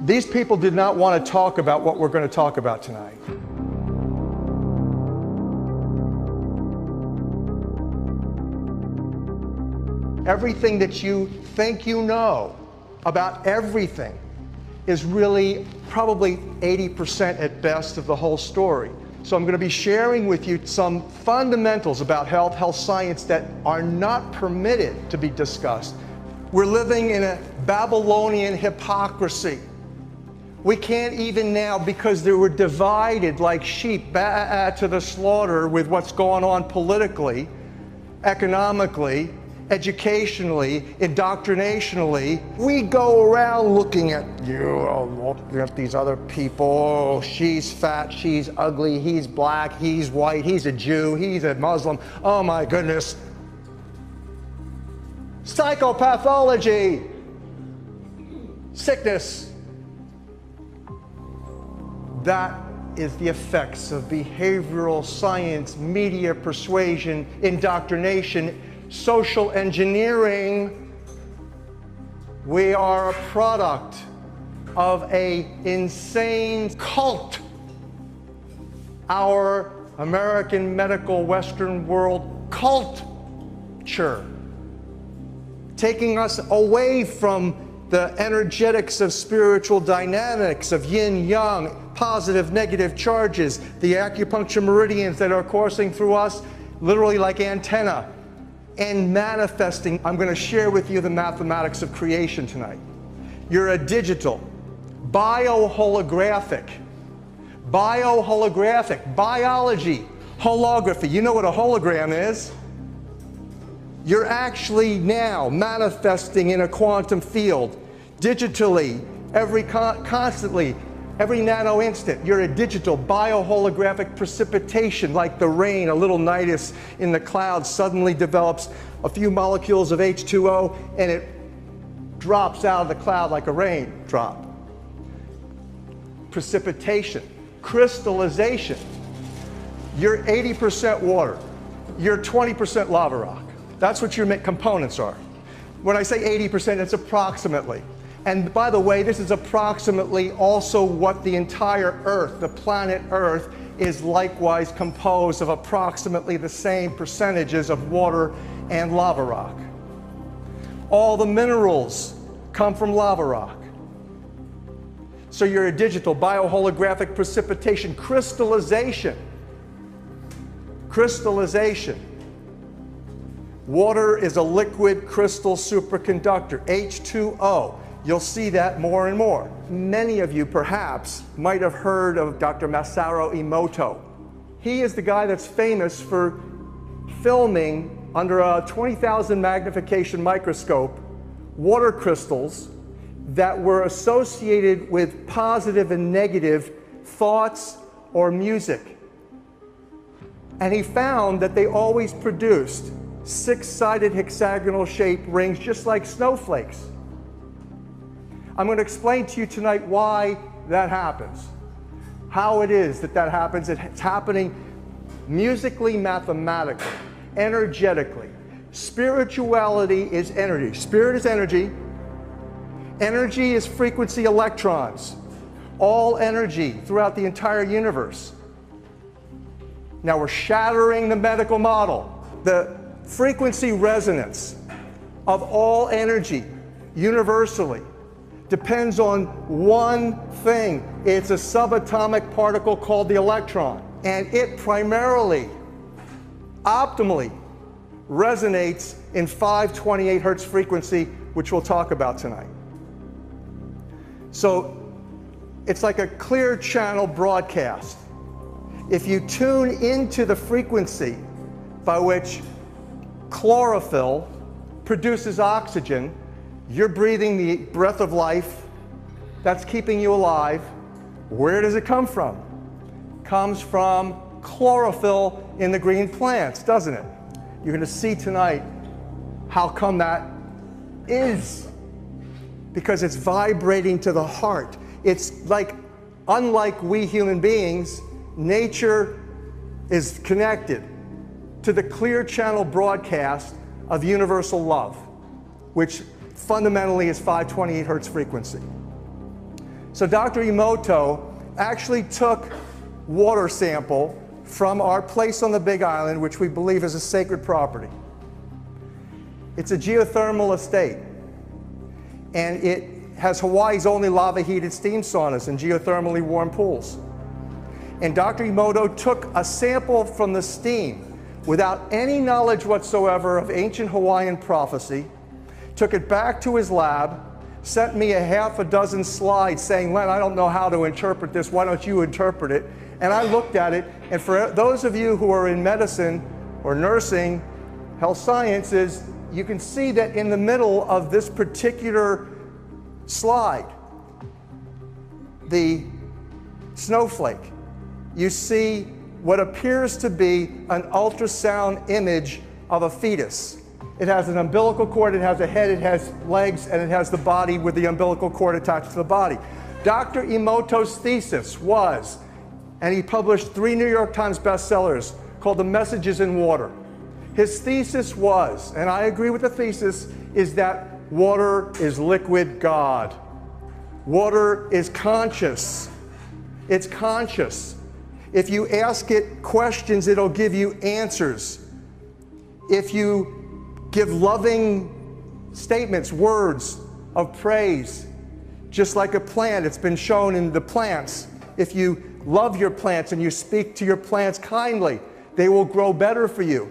These people did not want to talk about what we're going to talk about tonight. Everything that you think you know about everything is really probably 80% at best of the whole story. So I'm going to be sharing with you some fundamentals about health science that are not permitted to be discussed. We're living in a Babylonian hypocrisy. We can't even now, because they were divided like sheep to the slaughter with what's going on politically, economically, educationally, indoctrinationally, we go around looking at looking at these other people. Oh, she's fat, she's ugly, he's black, he's white, he's a Jew, he's a Muslim. Oh my goodness. Psychopathology, sickness. That is the effects of behavioral science, media persuasion, indoctrination, social engineering. We are a product of an insane cult. Our American medical Western world culture, taking us away from the energetics of spiritual dynamics, of yin-yang, positive, negative charges, the acupuncture meridians that are coursing through us, literally like antenna, and manifesting. I'm going to share with you the mathematics of creation tonight. You're a digital, bioholographic, biology, holography. You know what a hologram is? You're actually now manifesting in a quantum field, digitally, constantly, every nano instant. You're a digital bioholographic precipitation, like the rain. A little nidus in the clouds suddenly develops a few molecules of H2O and it drops out of the cloud like a raindrop. Precipitation, crystallization. You're 80% water. You're 20% lava rock. That's what your components are. When I say 80%, it's approximately. And by the way, this is approximately also what the entire Earth, the planet Earth, is likewise composed of approximately the same percentages of water and lava rock. All the minerals come from lava rock. So you're a digital bioholographic precipitation, crystallization. Crystallization. Water is a liquid crystal superconductor, H2O. You'll see that more and more. Many of you perhaps might have heard of Dr. Masaru Emoto. He is the guy that's famous for filming under a 20,000 magnification microscope water crystals that were associated with positive and negative thoughts or music. And he found that they always produced six-sided hexagonal shaped rings just like snowflakes. I'm going to explain to you tonight why that happens, how it is that that happens. It's happening musically, mathematically, energetically. Spirituality is energy. Spirit is energy. Energy is frequency electrons. All energy throughout the entire universe. Now we're shattering the medical model. The frequency resonance of all energy universally depends on one thing. It's a subatomic particle called the electron, and it primarily, optimally, resonates in 528 hertz frequency, which we'll talk about tonight. So it's like a clear channel broadcast. If you tune into the frequency by which chlorophyll produces oxygen, you're breathing the breath of life that's keeping you alive. Where does it come from? It comes from chlorophyll in the green plants, doesn't it? You're going to see tonight how come that is. Because it's vibrating to the heart. It's like, unlike we human beings, nature is connected to the clear channel broadcast of universal love, which fundamentally is 528 hertz frequency. So Dr. Emoto actually took water sample from our place on the Big Island, which we believe is a sacred property. It's a geothermal estate, and it has Hawaii's only lava-heated steam saunas and geothermally warm pools. And Dr. Emoto took a sample from the steam without any knowledge whatsoever of ancient Hawaiian prophecy, took it back to his lab, sent me a half a dozen slides saying, Len, I don't know how to interpret this, why don't you interpret it? And I looked at it, and for those of you who are in medicine or nursing, health sciences, you can see that in the middle of this particular slide, the snowflake, you see what appears to be an ultrasound image of a fetus. It has an umbilical cord, it has a head, it has legs, and it has the body with the umbilical cord attached to the body. Dr. Emoto's thesis was, and he published 3 New York Times bestsellers called The Messages in Water. His thesis was, and I agree with the thesis, is that water is liquid God. Water is conscious. It's conscious. If you ask it questions, it'll give you answers. If you give loving statements, words of praise, just like a plant, it's been shown in the plants. If you love your plants and you speak to your plants kindly, they will grow better for you.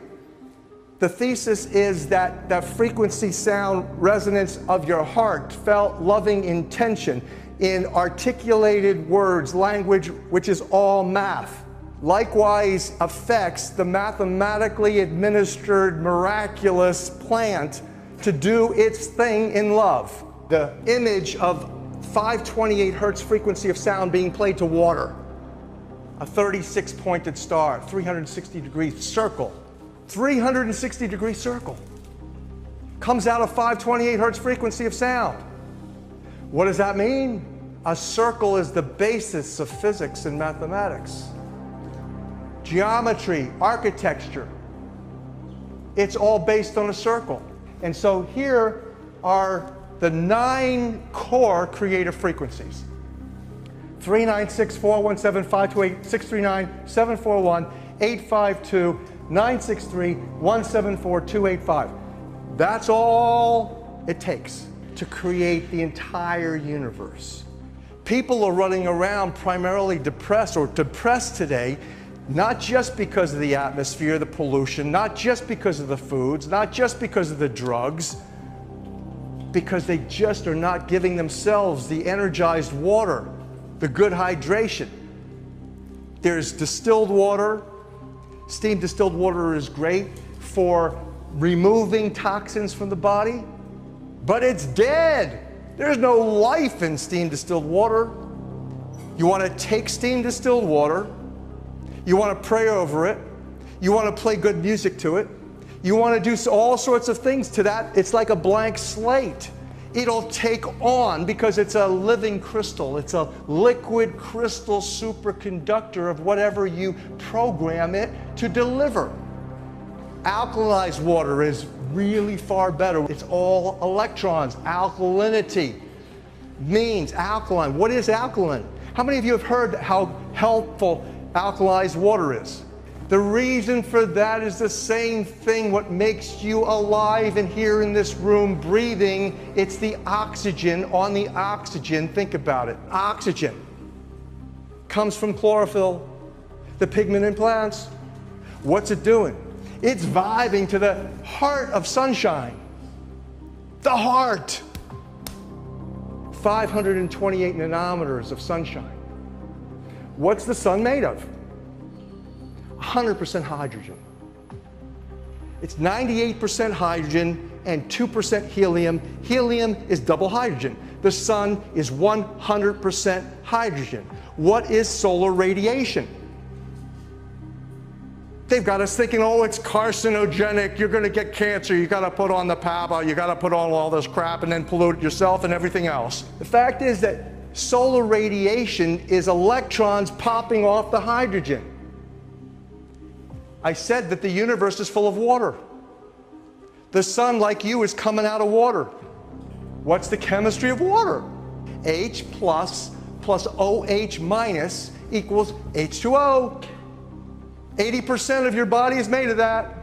The thesis is that the frequency, sound, resonance of your heartfelt, loving intention in articulated words, language, which is all math, likewise affects the mathematically administered miraculous plant to do its thing in love. The image of 528 hertz frequency of sound being played to water, a 36-pointed star, 360-degree circle, 360-degree circle, comes out of 528 hertz frequency of sound. What does that mean? A circle is the basis of physics and mathematics. Geometry, architecture, it's all based on a circle. And so here are the 9 core creative frequencies. 396-417-528-639-741-852-963-174-285. That's all it takes to create the entire universe. People are running around primarily depressed today, not just because of the atmosphere, the pollution, not just because of the foods, not just because of the drugs, because they just are not giving themselves the energized water, the good hydration. There's distilled water. Steam distilled water is great for removing toxins from the body, but it's dead. There's no life in steam distilled water. You want to take steam distilled water, you want to pray over it, you want to play good music to it, you want to do all sorts of things to that. It's like a blank slate. It'll take on because it's a living crystal. It's a liquid crystal superconductor of whatever you program it to deliver. Alkalized water is really far better. It's all electrons. Alkalinity means alkaline. What is alkaline? How many of you have heard how helpful alkalized water is? The reason for that is the same thing. What makes you alive and here in this room breathing, it's the oxygen on the oxygen. Think about it. Oxygen comes from chlorophyll, the pigment in plants. What's it doing? It's vibing to the heart of sunshine. The heart. 528 nanometers of sunshine. What's the sun made of? 100% hydrogen. It's 98% hydrogen and 2% helium. Helium is double hydrogen. The sun is 100% hydrogen. What is solar radiation? They've got us thinking, oh, it's carcinogenic, you're going to get cancer, you got to put on the PABA, you got to put on all this crap and then pollute yourself and everything else. The fact is that solar radiation is electrons popping off the hydrogen. I said that the universe is full of water. The sun, like you, is coming out of water. What's the chemistry of water? H++ plus OH minus equals H2O. 80% of your body is made of that.